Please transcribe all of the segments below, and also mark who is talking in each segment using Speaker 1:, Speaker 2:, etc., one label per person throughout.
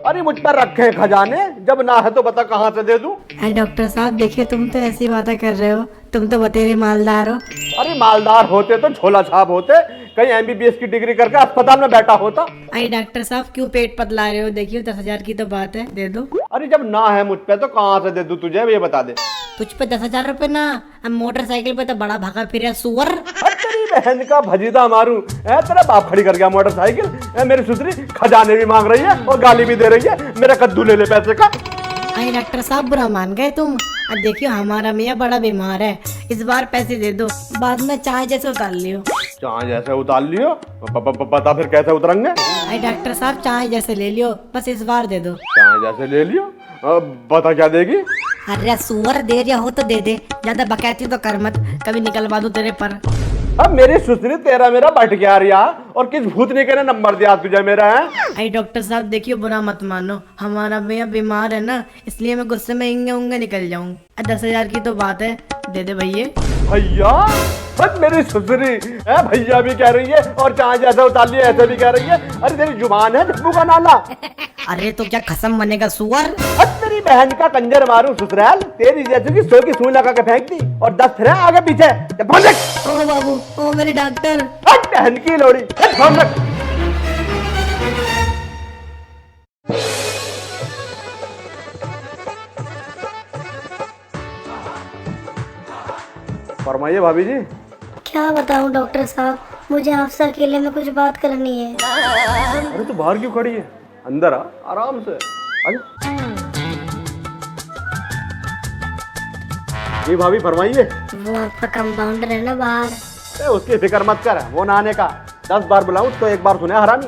Speaker 1: अरे मुझ पर रखे हैं खजाने, जब ना है तो बता कहाँ से दे दूं।
Speaker 2: डॉक्टर साहब देखिए, तुम तो ऐसी बातें कर रहे हो, तुम तो बतेरे मालदार हो।
Speaker 1: अरे मालदार होते तो झोला छाप होते, कहीं एमबीबीएस की डिग्री करके अस्पताल में बैठा होता।
Speaker 2: अरे डॉक्टर साहब क्यों पेट पतला रहे हो, देखिए 10,000 की तो बात है, दे दो।
Speaker 1: अरे जब ना है मुझ पे तो कहाँ से दे दूं तुझे, ये बता दे।
Speaker 2: तुझ पे 10,000 रुपए ना, अब मोटरसाइकिल पे तो बड़ा भागा फिर सुअर।
Speaker 1: अरे तेरी बहन का भजीदा मारूं, तेरा बाप खड़ी कर गया मोटरसाइकिल, मेरी सुतरी खजाने भी मांग रही है और गाली भी दे रही है, मेरा कद्दू ले ले पैसे का।
Speaker 2: अरे डॉक्टर साहब बुरा मान गए तुम। अब देखियो हमारा मियाँ बड़ा बीमार है, इस बार पैसे दे दो, बाद में चाय जैसे उतार लियो।
Speaker 1: चाय जैसे उतार लियो, बता फिर कैसे उतरेंगे।
Speaker 2: अरे डॉक्टर साहब चाय जैसे ले लियो, बस इस बार दे दो।
Speaker 1: चाय जैसे ले लियो, बता क्या देगी।
Speaker 2: अरे सुअर दे रहा हो तो दे दे, ज्यादा बकैती तो कर मत, कभी निकलवा दूं तेरे पर।
Speaker 1: अब मेरी सुसरी तेरा मेरा बट गया रिया, और किस भूतनी के ने नंबर दिया तुझे मेरा है।
Speaker 2: अरे डॉक्टर साहब देखियो बुरा मत मानो, हमारा भैया बीमार है ना, इसलिए मैं गुस्से में इंगे उंगे निकल जाऊं। 10,000 की तो बात है, दे दे भैया।
Speaker 1: भैया, बस मेरी सुसरी है भैया भी कह रही है और चाय जैसा उतार लिया ऐसे भी कह रही है। अरे तेरी जुबान है झब्बू का नाला।
Speaker 2: अरे तो क्या खसम बनेगा सुअर।
Speaker 1: अब तेरी बहन का कंजर मारूं ससुराल, तेरी जैसे की 100 की सुई लगा के फेंक दी और 10 फिर आगे पीछे।
Speaker 2: ओ बाबू, ओ मेरे डॉक्टर।
Speaker 1: बहन की लोड़ी, फोन रख। फरमाइए भाभी जी।
Speaker 3: क्या बताऊं डॉक्टर साहब, मुझे आपसे अकेले में कुछ बात करनी है।
Speaker 1: अरे तो बाहर क्यों खड़ी है, अंदर आ आराम से। जी भाभी फरमाइए।
Speaker 3: वो आपका कंपाउंडर है ना बाहर,
Speaker 1: उसकी फिक्र मत कर, वो ना आने का 10 बार बुलाऊं तो एक बार सुने हरामी।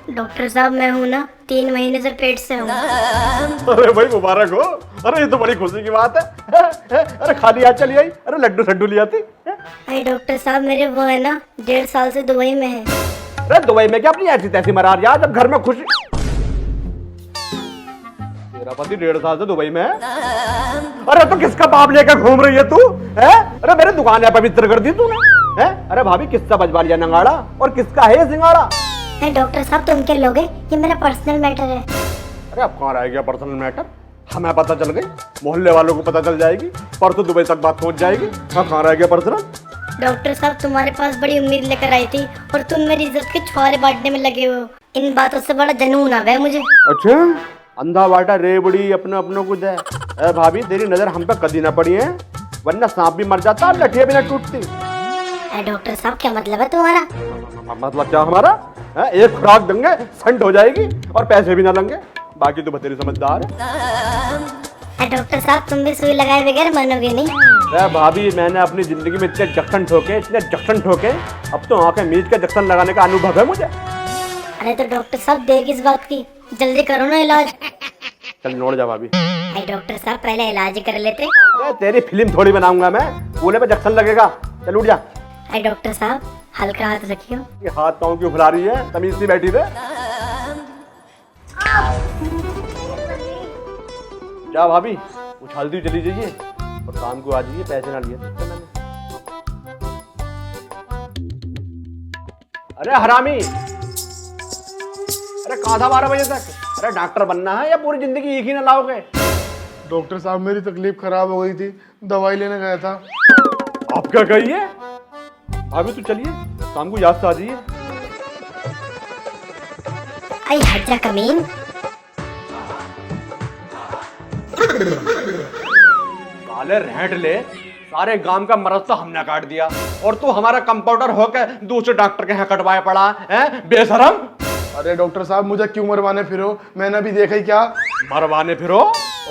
Speaker 3: डॉक्टर साहब मैं हूँ ना 3 महीने से पेट से हूँ।
Speaker 1: अरे भाई मुबारक हो, अरे ये तो बड़ी खुशी की बात है। अरे खाली हाथ चली आई, अरे लड्डू सड्डू ले आती।
Speaker 3: अरे डॉक्टर साहब मेरे वो है ना 1.5 साल से दुबई में है।
Speaker 1: अरे दुबई में क्या अपनी ऐसी तैसी मरा रही है, जब घर में खुशी। तेरा पति 1.5 साल से दुबई में है। अरे तो किसका बाप लेकर घूम रही है तू है? अरे मेरे दुकान है पवित्र कर दी तूने है। अरे भाभी किसका बजवा लिया नंगाड़ा, और किसका है ये सिंगाड़ा।
Speaker 3: अरे डॉक्टर साहब तुम क्या लोगे, ये मेरा पर्सनल मैटर है।
Speaker 1: अरे अब कहाँ रह गया पर्सनल मैटर, हमें पता चल गई, मोहल्ले वालों को पता चल जाएगी, परसों दुबई तक बात पहुंच जाएगी। हाँ कहाँ रह गया पर्सनल।
Speaker 3: डॉक्टर साहब तुम्हारे पास बड़ी उम्मीद लेकर आई थी और तुम मेरी इज्जत के छुआरे बांटने में लगे हो। इन बातों से बड़ा जनून आ गया मुझे।
Speaker 1: अच्छा, अंधा बाटा रेबड़ी अपने अपनों को दे। अरे भाभी तेरी नजर हम पे कदी ना पड़ी है, वरना सांप भी मर जाता, लठिया भी ना टूटती।
Speaker 3: अरे डॉक्टर साहब क्या मतलब है तुम्हारा।
Speaker 1: मतलब क्या हमारा है? एक खुराक देंगे संट हो जाएगी और पैसे भी ना लेंगे, बाकी तो बतेरी समझदार है।
Speaker 3: डॉक्टर साहब तुम भी सुई लगाए बगैर मानोगे नहीं।
Speaker 1: अरे भाभी मैंने अपनी जिंदगी में इतने जक्शन ठोके, अब तो आंखें मीच के जक्शन लगाने का अनुभव है मुझे।
Speaker 3: अरे तो डॉक्टर साहब देर किस बात की, जल्दी करो ना इलाज।
Speaker 1: चल नोड़ जा भाभी।
Speaker 3: अरे डॉक्टर साहब पहले इलाज ही कर लेते।
Speaker 1: अरे तेरी फिल्म थोड़ी बनाऊंगा मैं, पूरे पे जक्शन लगेगा। चल उठ जा।
Speaker 3: अरे डॉक्टर साहब हल्का हाथ रखियो।
Speaker 1: ये हाथ पाँव क्यों फुला रही है, तमीज से बैठी रहे। जा भाभी उछालती चली जाइए और शाम को आ जाइए, पैसे ना लिए थे मैंने। अरे हरामी, अरे कहाँ था 12 बजे तक। अरे डॉक्टर बनना है या पूरी जिंदगी एक ही ना लाओगे।
Speaker 4: डॉक्टर साहब मेरी तकलीफ खराब हो गई थी, दवाई लेने गया था।
Speaker 1: आप क्या कहिए, भाभी तो चलिए शाम को याद से आ जाइए।
Speaker 3: आई हजा कमीन।
Speaker 1: साले रहट ले, सारे गांव का मरज तो हमने काट दिया और तू हमारा कंपाउंडर होकर दूसरे डॉक्टर के यहाँ कटवाए पड़ा है, बेशरम।
Speaker 4: अरे डॉक्टर साहब मुझे क्यों मरवाने फिरो, मैंने अभी देखा ही क्या।
Speaker 1: मरवाने फिरो,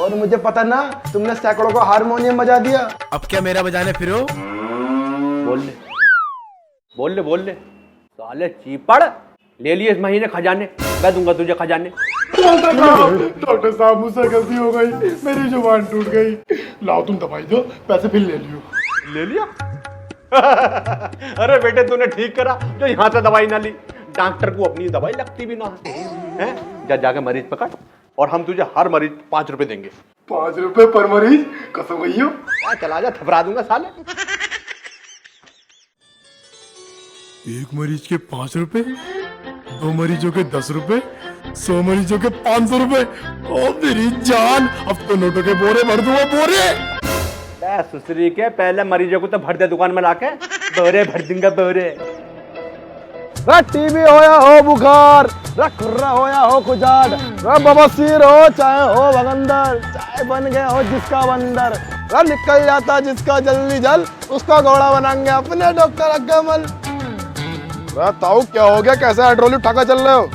Speaker 4: और मुझे पता ना, तुमने सैकड़ों को हारमोनियम बजा दिया,
Speaker 5: अब क्या मेरा बजाने फिरो।
Speaker 1: बोल ले साले चीपड़, ले लिए इस महीने खजाने, मैं दूंगा तुझे खजाने।
Speaker 4: डॉक्टर साहब मुझसे गलती हो गई, मेरी जुबान टूट गई। लाओ तुम दवाई दो, पैसे फिर ले लियो।
Speaker 1: ले लिया। अरे बेटे तूने ठीक करा जो यहाँ से दवाई ना ली, डॉक्टर को अपनी दवाई लगती भी ना है। जा जाके मरीज पकड़ और हम तुझे हर मरीज 5 रुपए देंगे।
Speaker 4: 5 रुपए पर मरीज, कसम गई हो।
Speaker 1: चला जा, थपरा दूंगा साले।
Speaker 5: एक मरीज के 5 रुपए, 2 मरीजों के 10 रुपए,
Speaker 4: 100 मरीजों के 500 रुपए। ओ मेरी जान, अब तो नोटों के बोरे भर दूंगा, बोरे।
Speaker 1: बे सुसरी के, पहले मरीजों को तो भर दे दुकान में लाके, बोरे भर दूंगा बोरे।
Speaker 5: टीबी होया हो बुखार, खुर्रा होया हो खुजाट, बवासीर हो चाहे हो भगंदर, चाहे बन गए हो जिसका बंदर, निकल जाता जिसका जल्दी जल, उसका घोड़ा बनाएंगे अपने डॉक्टर अकमल। ताऊ क्या हो गया, कैसे हाइड्रोली उठाकर चल रहे हो?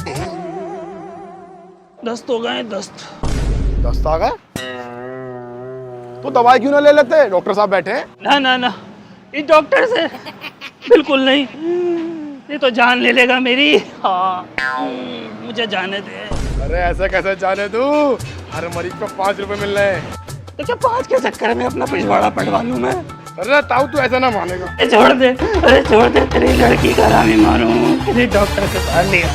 Speaker 6: दस्त हो गए, दस्त।
Speaker 5: दस्त आ गए? तो दवाई क्यों ना ले लेते, डॉक्टर साहब बैठे हैं।
Speaker 6: ना ना ना, इस डॉक्टर से बिल्कुल नहीं, ये तो जान ले लेगा मेरी। हाँ, मुझे जाने दे।
Speaker 5: अरे ऐसे कैसे जाने दूं, हर मरीज को 5 रुपए मिल रहे हैं।
Speaker 6: तो क्या 5 के चक्कर में अपना पिछवाड़ा पटवा लूं मैं?
Speaker 5: अरे ताऊ तू ऐसा ना मानेगा।
Speaker 6: अरे छोड़ दे, तेरी लड़की का रामी मारूं, तेरे डॉक्टर के पास लिया।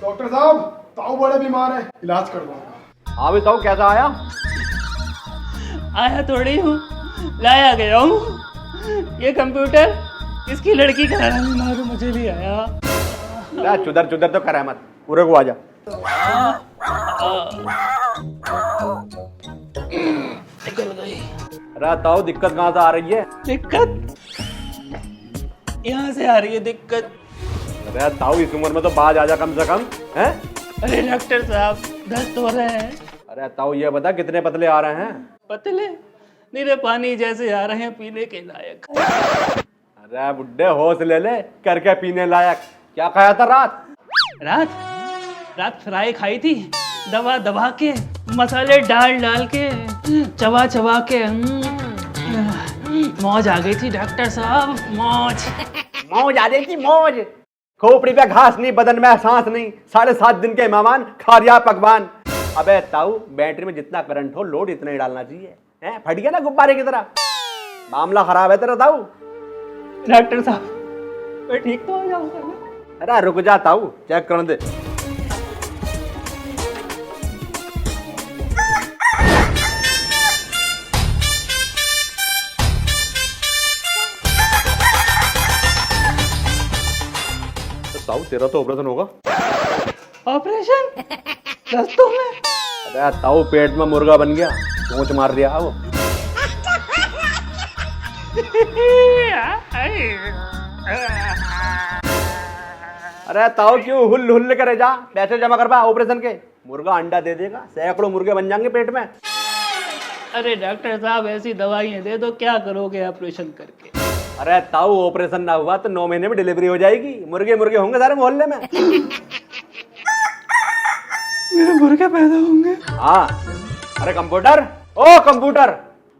Speaker 5: डॉक्टर साहब, ताऊ बड़े बीमार है, इलाज करवाऊंगा।
Speaker 1: हाँ भी ताऊ, कैसा आया?
Speaker 6: आया थोड़ी हूँ, लाया गया हूँ। ये कंप्यूटर किसकी लड़की का रामी मारूं, मुझे भी आया।
Speaker 1: ले चुदर चुदर तो करे मत, पूरे को आजा।
Speaker 6: निकल गई।
Speaker 1: अरे ताऊ, दिक्कत कहाँ से आ रही है?
Speaker 6: दिक्कत यहाँ से आ रही है, दिक्कत।
Speaker 1: अरे ताऊ, इस उम्र में तो बाज आजा कम से कम, हैं?
Speaker 6: अरे डॉक्टर साहब, दस्त हो रहे हैं।
Speaker 1: अरे ताऊ, ये बता कितने पतले आ रहे हैं?
Speaker 6: पतले नीरे पानी जैसे आ रहे हैं, पीने के लायक।
Speaker 1: अरे बुड्ढे, होश ले करके पीने लायक। क्या खाया था
Speaker 6: रात फ्राई खाई थी, दबा दबा के, मसाले डाल डाल के, चबा चबा के। मौज आ गई थी डॉक्टर साहब,
Speaker 1: मौज आ गई थी, मौज। खोपड़ी पे घास नहीं, बदन में सांस नहीं, 7.5 दिन के मेहमान, खा रिया पकवान। अबे ताऊ, बैटरी में जितना करंट हो, लोड इतना ही डालना चाहिए। हैं, फट गया ना गुब्बारे की तरह। मामला खराब है तेरा ताऊ।
Speaker 6: डॉक्टर साहब, मैं ठीक तो हो जाऊंगा ना?
Speaker 1: अरे रुक जा ताऊ, चेक करने दे। ताऊ, तेरा तो ऑपरेशन होगा।
Speaker 6: ऑपरेशन? दस्तों में?
Speaker 1: अरे ताऊ, पेट में मुर्गा बन गया, चोंच मार दिया वो। अरे ताऊ, क्यों हुल हुल करे, जा पैसे जमा करवा ऑपरेशन के। मुर्गा अंडा दे देगा, सैकड़ों मुर्गे बन जाएंगे पेट में।
Speaker 6: अरे डॉक्टर साहब, ऐसी दवाइयाँ दे दो, क्या करोगे ऑपरेशन करके?
Speaker 1: अरे ताऊ, ऑपरेशन ना हुआ तो 9 महीने में डिलीवरी हो जाएगी। मुर्गे मुर्गे होंगे सारे मोहल्ले में।
Speaker 6: मेरे मुर्गे पैदा होंगे?
Speaker 1: हाँ। अरे कंप्यूटर, ओ कंप्यूटर,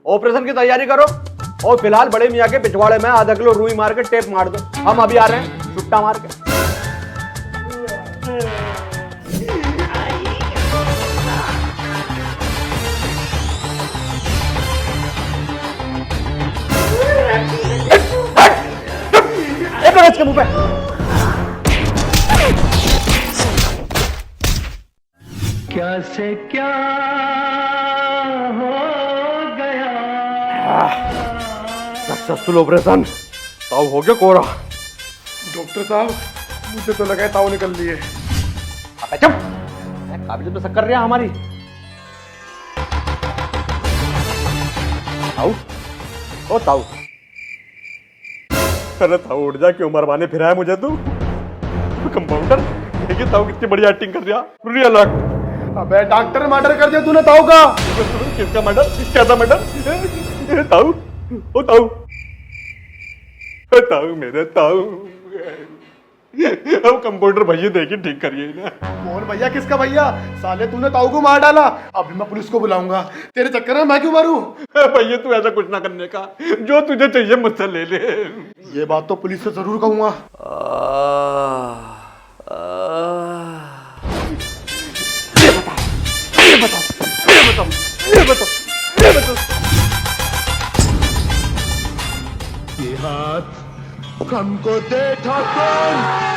Speaker 1: ऑपरेशन की तैयारी करो। और फिलहाल बड़े मियाँ के पिछवाड़े में आधा किलो रुई मार के टेप मार दो। हम अभी आ रहे हैं छुट्टा मार के। इसके मुंह पे।
Speaker 6: क्या से क्या हो गया?
Speaker 1: Successful operation. ताऊ हो गया कोरा।
Speaker 5: डॉक्टर साहब, मुझे तो लगा है ताऊ निकल लिए।
Speaker 1: अबे चुप, काबिलियत में शक कर रहा हमारी। ताऊ, ओ ताऊ। अरे ताऊ उठ जा, क्यों मरवाने फिरा है मुझे तू? कंपाउंडर, देखिए ताऊ कितनी बढ़िया एक्टिंग कर रहा। Real act.
Speaker 5: अबे डॉक्टर ने मर्डर कर दिया तूने ताऊ का।
Speaker 1: किसका मर्डर? कैसा मर्डर? ताऊ, ओ ताऊ, ताऊ मेरे ताऊ। अब कंपाउंडर भैया देखिए ठीक करिए ना।
Speaker 5: कौन भैया? किसका भैया? साले तूने ताऊ को मार डाला। अभी मैं पुलिस को बुलाऊंगा। तेरे चक्कर में मैं क्यों मारूं?
Speaker 1: भैया तू ऐसा कुछ ना करने का, जो तुझे चाहिए मुझसे ले ले।
Speaker 5: ये बात तो पुलिस से जरूर कहूंगा।
Speaker 1: ये बताओ।
Speaker 4: ये हाथ हमको दे ठाकुर